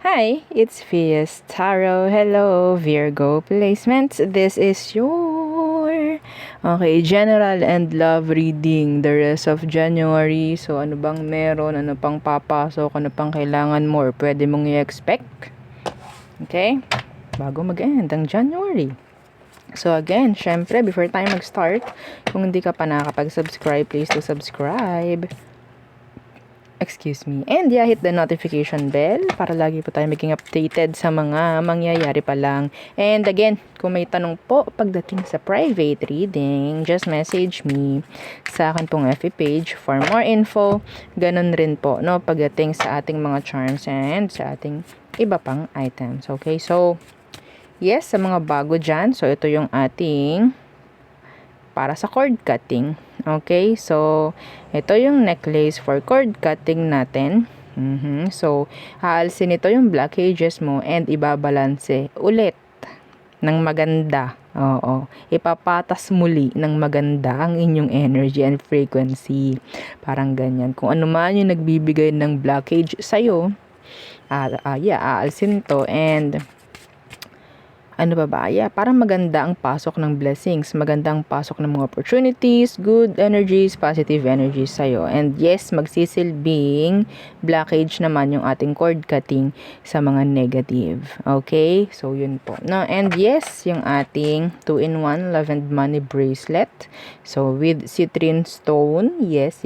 Hi, it's Fias Tarot. Hello, Virgo placements. This is your general and love reading the rest of January. So, ano bang meron? Ano pang papasok? Ano pang kailangan mo or pwede mong i-expect? Okay? Bago mag-end ang January. So, again, syempre, before tayo mag-start, kung hindi ka pa nakakapag-subscribe, please to subscribe. Excuse me. And yeah, hit the notification bell para lagi po tayo maging updated sa mga mangyayari pa lang. And again, kung may tanong po pagdating sa private reading, just message me sa akin pong FB page for more info. Ganun rin po, no, pagdating sa ating mga charms and sa ating iba pang items. Okay, so, yes, sa mga bago dyan, so ito yung ating para sa cord cutting. Okay, so ito yung necklace for cord cutting natin. So, haalsin ito yung blockages mo and ibabalanse ulit ng maganda. Oo, ipapatas muli ng maganda ang inyong energy and frequency. Parang ganyan. Kung ano man yung nagbibigay ng blockage sa'yo, aalsin to and parang maganda ang pasok ng blessings, maganda ang pasok ng mga opportunities, good energies, positive energies sa'yo. And yes, magsisilbing blockage naman yung ating cord cutting sa mga negative. Okay? So, yun po. No? And yes, yung ating 2-in-1 love and money bracelet. So, with citrine stone. Yes.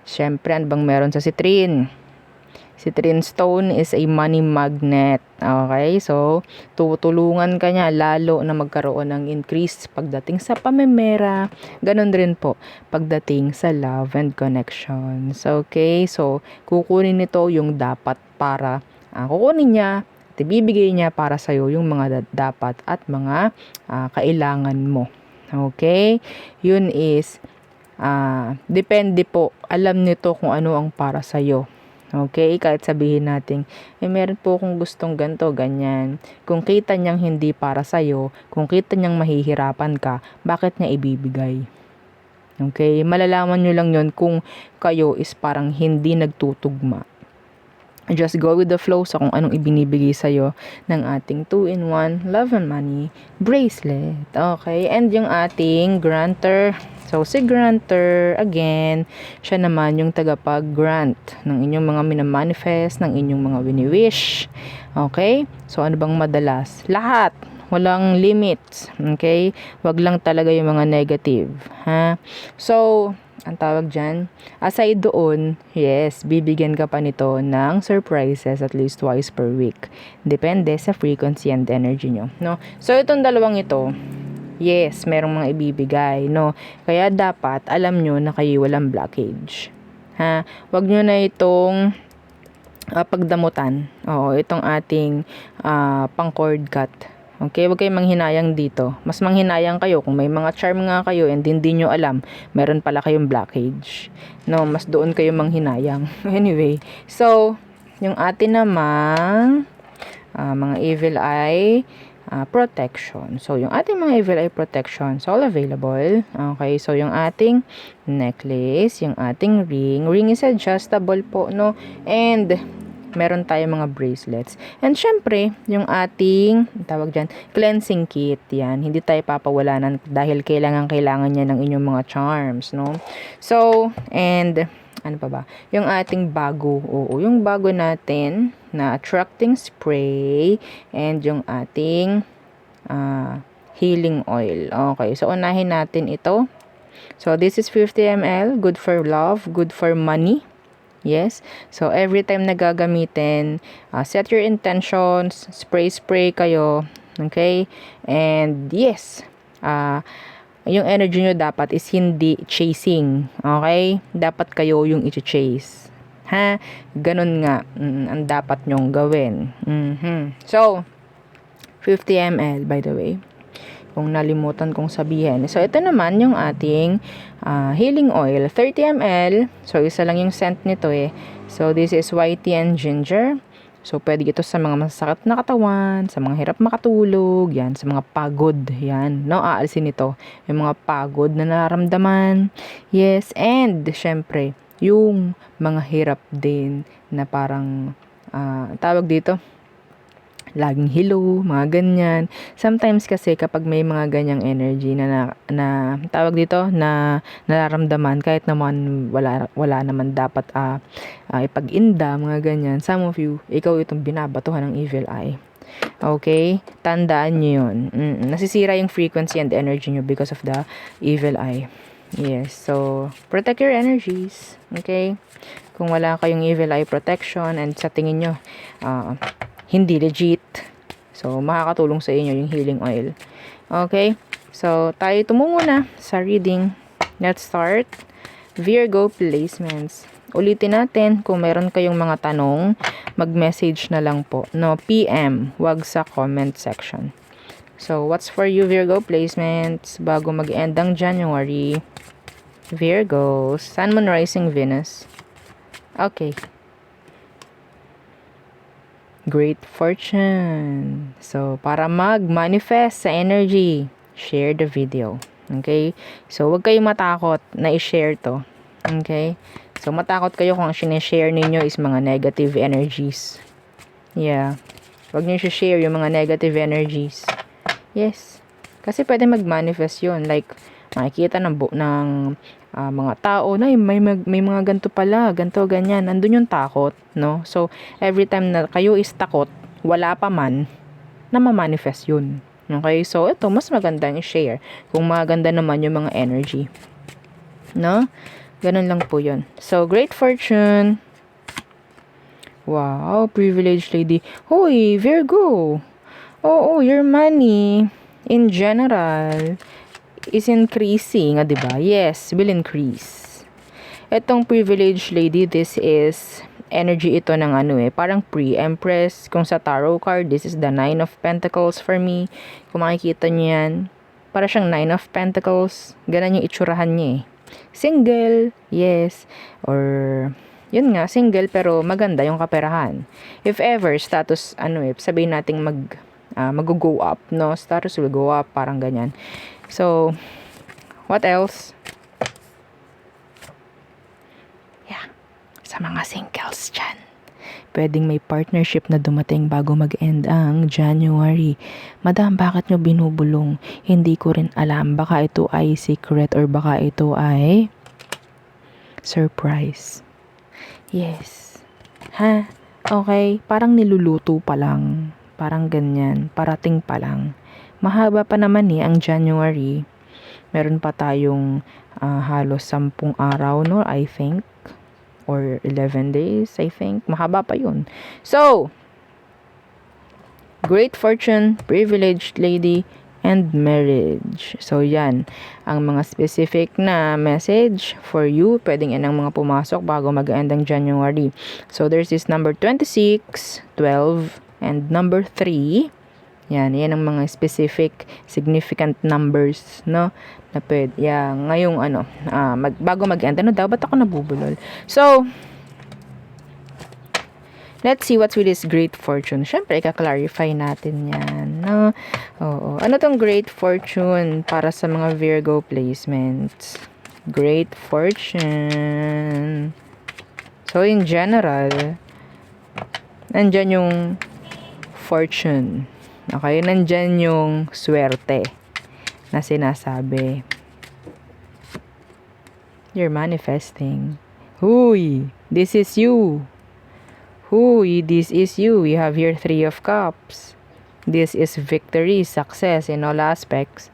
Syempre, ano bang meron sa citrine? Citrine stone is a money magnet. Okay? So, tutulungan ka niya lalo na magkaroon ng increase pagdating sa pamemera. Ganon rin po pagdating sa love and connections. Okay? So, kukunin nito yung dapat para kukunin niya at ibibigay niya para sa'yo yung mga dapat at mga kailangan mo. Okay? Yun is depende po. Alam nito kung ano ang para sa'yo. Okay, kahit sabihin natin, meron po akong gustong ganto, ganyan. Kung kita niyang hindi para sa'yo, kung kita niyang mahihirapan ka, bakit niya ibibigay? Okay, malalaman nyo lang yon kung kayo is parang hindi nagtutugma. Just go with the flow sa kung anong ibinibigay sa'yo ng ating 2-in-1 love and money bracelet. Okay, and yung ating granter. So, si granter, again, siya naman yung tagapag-grant ng inyong mga minamanifest, ng inyong mga wini-wish. Okay? So, ano bang madalas? Lahat. Walang limits. Okay? Wag lang talaga yung mga negative. Ha? So, ang tawag dyan, aside doon, yes, bibigyan ka pa nito ng surprises at least twice per week. Depende sa frequency and energy nyo. No? So, itong dalawang ito, yes, merong mga ibibigay, no? Kaya dapat alam nyo na kayo walang blockage. Ha? Wag nyo na itong pagdamutan. Oo, itong ating pang cord cut. Okay, wag kayong manghinayang dito. Mas manghinayang kayo kung may mga charm nga kayo and hindi nyo alam, meron pala kayong blockage. No, mas doon kayo manghinayang. Anyway, so, yung atin namang mga evil eye protection. So, yung ating mga evil eye protections all available. Okay, so yung ating necklace, yung ating ring. Ring is adjustable po, no? And meron tayong mga bracelets. And syempre, yung ating, tawag dyan, cleansing kit. Yan, hindi tayo papawalanan dahil kailangan niya ng inyong mga charms, no? So, and ano pa ba? Yung ating bago. Oo, yung bago natin na attracting spray and yung ating healing oil. Okay, so unahin natin ito. So, this is 50 ml. Good for love, good for money. Yes. So, every time na gagamitin, set your intentions, spray kayo. Okay? And, yes, yung energy nyo dapat is hindi chasing. Okay? Dapat kayo yung i-chase. Ha? Ganun nga. Ang dapat nyong gawin. So, 50 ml, by the way. Kung nalimutan kong sabihin. So, ito naman yung ating healing oil. 30 ml. So, isa lang yung scent nito eh. So, this is white tea and ginger. So, pwede ito sa mga masakit na katawan, sa mga hirap makatulog, yan, sa mga pagod, yan, no, aalisin ito, yung mga pagod na nararamdaman, yes, and, syempre, yung mga hirap din na parang tawag dito, laging hello, mga ganyan. Sometimes kasi kapag may mga ganyang energy na tawag dito, na nararamdaman, kahit naman wala naman dapat ipag-inda, mga ganyan. Some of you, ikaw itong binabatuhan ng evil eye. Okay? Tandaan nyo yun. Nasisira yung frequency and energy nyo because of the evil eye. Yes. So, protect your energies. Okay? Kung wala kayong evil eye protection and sa tingin nyo, hindi legit, so makakatulong sa inyo yung healing oil. Okay? So, tayo tumungo na sa reading. Let's start. Virgo placements. Ulitin natin, kung meron kayong mga tanong, mag-message na lang po. No, PM, wag sa comment section. So, what's for you, Virgo placements? Bago mag-end ang January. Virgo, Sun, Moon, Rising, Venus. Okay. Great fortune. So, para mag-manifest sa energy, share the video. Okay? So, huwag kayong matakot na i-share to. Okay? So, matakot kayo kung ang sinishare ninyo is mga negative energies. Yeah. Huwag nyo i-share yung mga negative energies. Yes. Kasi pwede mag-manifest yun. Like, makikita ng mga tao na may mga ganito pala, ganito, ganyan. Nandun yung takot, no? So, every time na kayo is takot, wala pa man, na ma-manifest yun. Okay? So, ito, mas maganda yung share kung maganda naman yung mga energy. No? Ganun lang po yun. So, great fortune. Wow, privileged lady. Hoy, Virgo. Oo, your money in general is increasing, di ba? Yes, will increase. Etong privileged lady, this is energy ito ng parang pre-empress. Kung sa tarot card, this is the 9 of pentacles for me. Kung makikita niyo yan, para siyang 9 of pentacles. Ganun yung itsurahan niya Single, yes. Or, yun nga, single pero maganda yung kaperahan. If ever, status, sabihin nating mag-go up, no? Status will go up, parang ganyan. So, what else? Yeah. Sa mga singles dyan, pwedeng may partnership na dumating bago mag-end ang January. Madam, bakit nyo binubulong? Hindi ko rin alam. Baka ito ay secret or baka ito ay surprise. Yes. Ha? Okay. Parang niluluto pa lang. Parang ganyan. Parating pa lang. Mahaba pa naman ang January. Meron pa tayong halos 10 araw, no? I think. Or 11 days, I think. Mahaba pa yun. So, great fortune, privileged lady, and marriage. So, yan. Ang mga specific na message for you. Pwedeng yan ang mga pumasok bago mag-end ang January. So, there's this number 26, 12, and number 3. Yan ang mga specific, significant numbers, no? Na pwede, ngayong bago mag-end, ba't ako nabubulol? So, let's see what's with this great fortune. Siyempre, ika-clarify natin yan, no? Oo. Ano tong great fortune para sa mga Virgo placements? Great fortune. So, in general, nandyan yung fortune. Okay, nandyan yung swerte na sinasabi. You're manifesting. Huy, this is you. Huy, this is you. You have your 3 of Cups. This is victory, success in all aspects.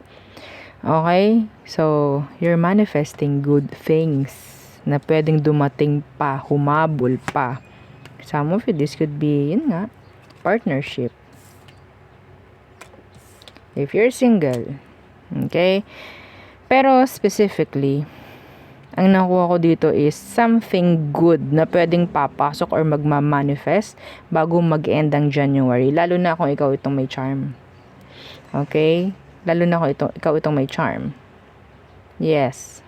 Okay, so you're manifesting good things na pwedeng dumating pa, humabol pa. Some of you, this could be, partnership. If you're single, okay? Pero specifically, ang nakuha ko dito is something good na pwedeng papasok or magma-manifest bago mag-end ang January. Lalo na kung ikaw itong may charm. Okay? Lalo na kung ikaw itong may charm. Yes.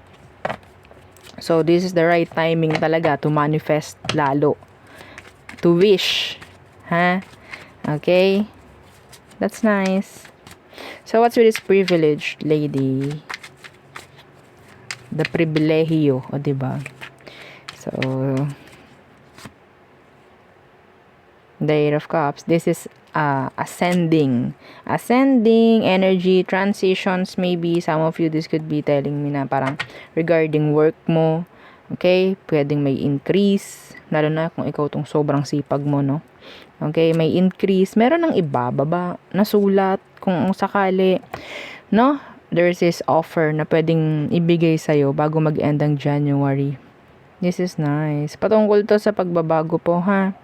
So, this is the right timing talaga to manifest lalo. To wish. Ha? Okay? That's nice. So, what's with this privileged lady? The pribilehiyo, o diba? So, The Eight of Cups. This is ascending energy, transitions. Maybe some of you, this could be telling me na parang regarding work mo. Okay, pwedeng may increase, lalo na kung ikaw tong sobrang sipag mo, no? Okay, may increase, meron ng ibababa na sulat kung sakali, no? There's this offer na pwedeng ibigay sa'yo bago mag-end ang January. This is nice. Patungkol to sa pagbabago po, ha?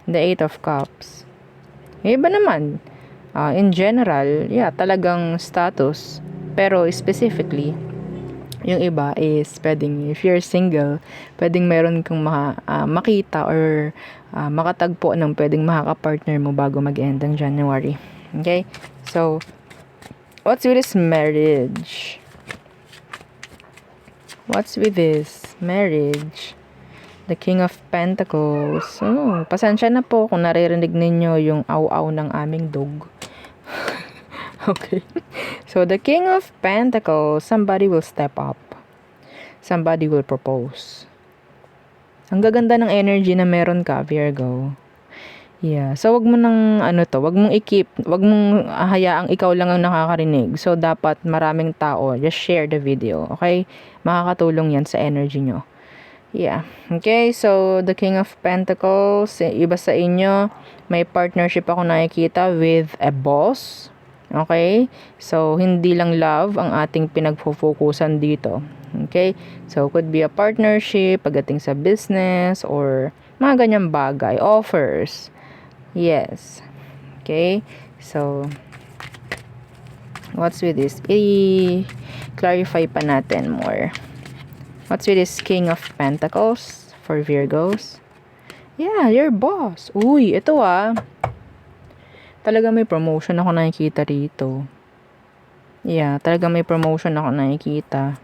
The Eight of Cups. Iba naman. In general, yeah, talagang status. Pero specifically, yung iba is pwedeng, if you're single, pwedeng meron kang makita or makatagpo ng pwedeng makaka-partner mo bago mag-end ang January. Okay? So, what's with this marriage? What's with this marriage? The King of Pentacles. Oh, pasensya na po kung naririnig ninyo yung aw-aw ng aming dog. Okay. So, the King of Pentacles, somebody will step up. Somebody will propose. Ang gaganda ng energy na meron ka, Virgo. Yeah. So, wag mo nang, wag mong wag mong hayaang ikaw lang ang nakakarinig. So, dapat maraming tao. Just share the video. Okay? Makakatulong yan sa energy nyo. Yeah. Okay, so the King of Pentacles, iba sa inyo, may partnership ako nakikita with a boss. Okay? So, hindi lang love ang ating pinagfo-focusan dito. Okay? So, could be a partnership pagdating sa business or mga ganyang bagay. Offers. Yes. Okay? So, what's with this? I-clarify pa natin more. What's with this King of Pentacles for Virgos? Yeah, your boss. Uy, ito talaga may promotion ako nakikita rito. Yeah, talaga may promotion ako nakikita.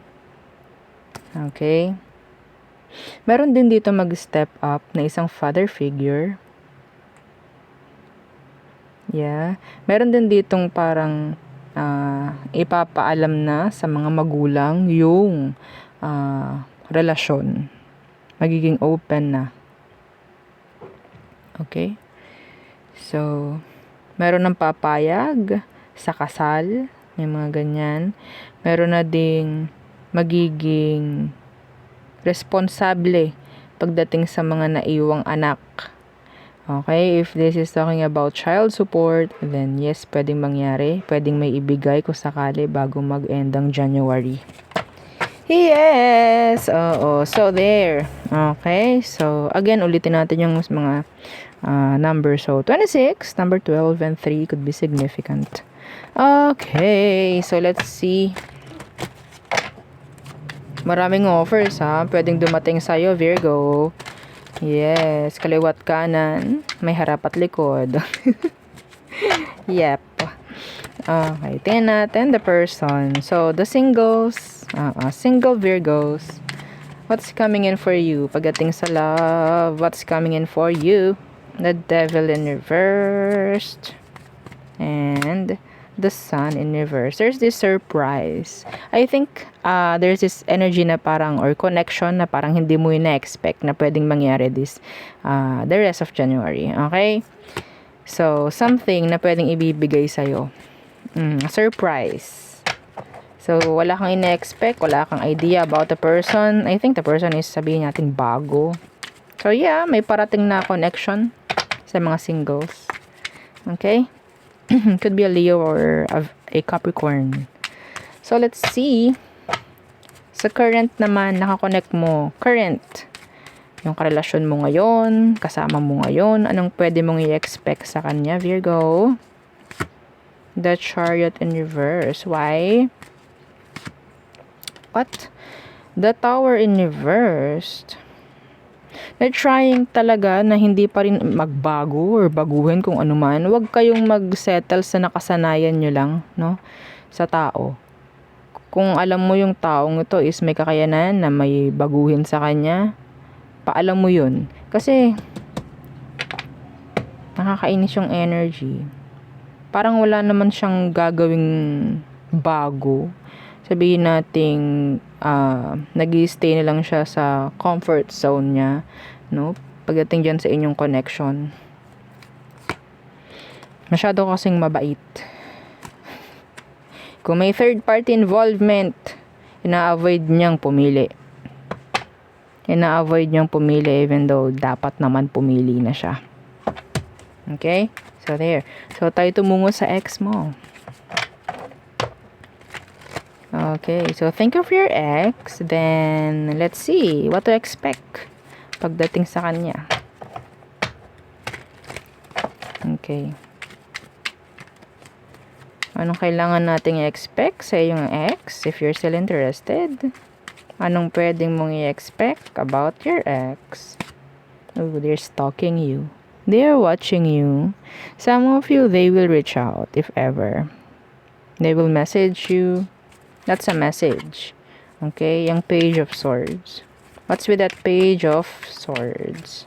Okay. Meron din dito mag-step up na isang father figure. Yeah. Meron din ditong parang ipapaalam na sa mga magulang yung relasyon. Magiging open na. Okay? So, meron ng papayag sa kasal. May mga ganyan. Meron na ding magiging responsable pagdating sa mga naiwang anak. Okay? If this is talking about child support, then yes, pwedeng mangyari. Pwedeng may ibigay kung sakali bago mag-end ang January. Yes! Oo. So, there. Okay. So, again, ulitin natin yung mga numbers. So, 26, number 12, and 3 could be significant. Okay. So, let's see. Maraming offers, ha? Pwedeng dumating sa'yo, Virgo. Yes. Kaliwat kanan. May harap at likod. Yep. Okay, tingnan natin the person. So, the singles, single Virgos, what's coming in for you? Pagdating sa love, what's coming in for you? The Devil in reversed, and the Sun in reverse. There's this surprise. I think there's this energy na parang, or connection na parang hindi mo ina-expect na pwedeng mangyari this the rest of January. Okay? So, something na pwedeng ibibigay sa'yo. Surprise. So, wala kang ina-expect, wala kang idea about the person. I think the person is, sabihin natin, bago. So, yeah, may parating na connection sa mga singles. Okay? Could be a Leo or a Capricorn. So, let's see. Sa current naman, nakakonect mo. Current. Yung karelasyon mo ngayon, kasama mo ngayon, anong pwede mong i-expect sa kanya, Virgo? The Chariot in reverse. Why? What? The Tower in reverse. They're trying talaga na hindi pa rin magbago or baguhin kung ano man. Huwag kayong mag-settle sa nakasanayan nyo lang, no? Sa tao. Kung alam mo yung taong ito is may kakayanan na may baguhin sa kanya, paalam mo yun. Kasi, nakakainis yung energy. Parang wala naman siyang gagawing bago. Sabihin nating nag-i-stay na lang siya sa comfort zone niya, no? pagdating dyan sa inyong connection. Masyado kasing mabait. Kung may third party involvement, ina-avoid niyang pumili. Ina-avoid niyang pumili even though dapat naman pumili na siya. Okay? So, there. So, tayo tumungo sa ex mo. Okay. So, think of your ex. Then, let's see what to expect pagdating sa kanya. Okay. Anong kailangan nating i-expect sa iyong ex if you're still interested? Anong pwedeng mong i-expect about your ex? Oh, they're stalking you. They're watching you. Some of you, they will reach out if ever. They will message you. That's a message. Okay? Yung Page of Swords. What's with that Page of Swords?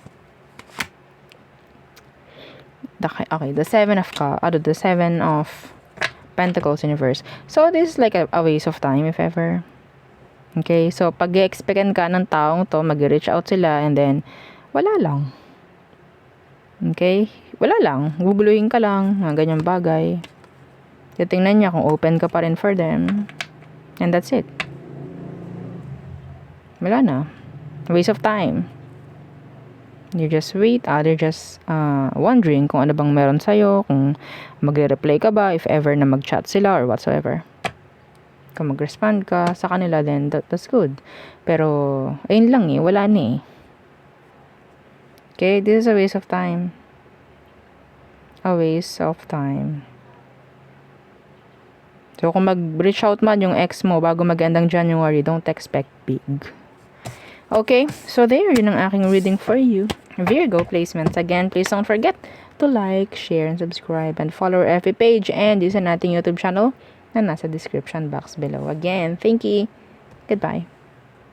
Okay, the Seven of Pentacles in reverse. So, this is like a waste of time if ever. Okay? So, pag i-expectan ka ng taong to, mag-reach out sila and then, wala lang. Okay? Wala lang. Bubuluhin ka lang. Mga ganyang bagay. Titingnan niya kung open ka pa rin for them. And that's it. Wala na. Waste of time. You just wait. They're just wondering kung ano bang meron sa'yo. Kung magre-reply ka ba if ever na mag-chat sila or whatsoever. Kung mag-respond ka sa kanila, then that's good. Pero, ayun lang eh. Wala na eh. Okay? This is a waste of time. A waste of time. So, kung mag-reach out man yung ex mo bago mag-endang January, don't expect big. Okay, so there, yun ang aking reading for you. Virgo placements. Again, please don't forget to like, share, and subscribe, and follow our FB page and yung sa nating YouTube channel na nasa description box below. Again, thank you. Goodbye.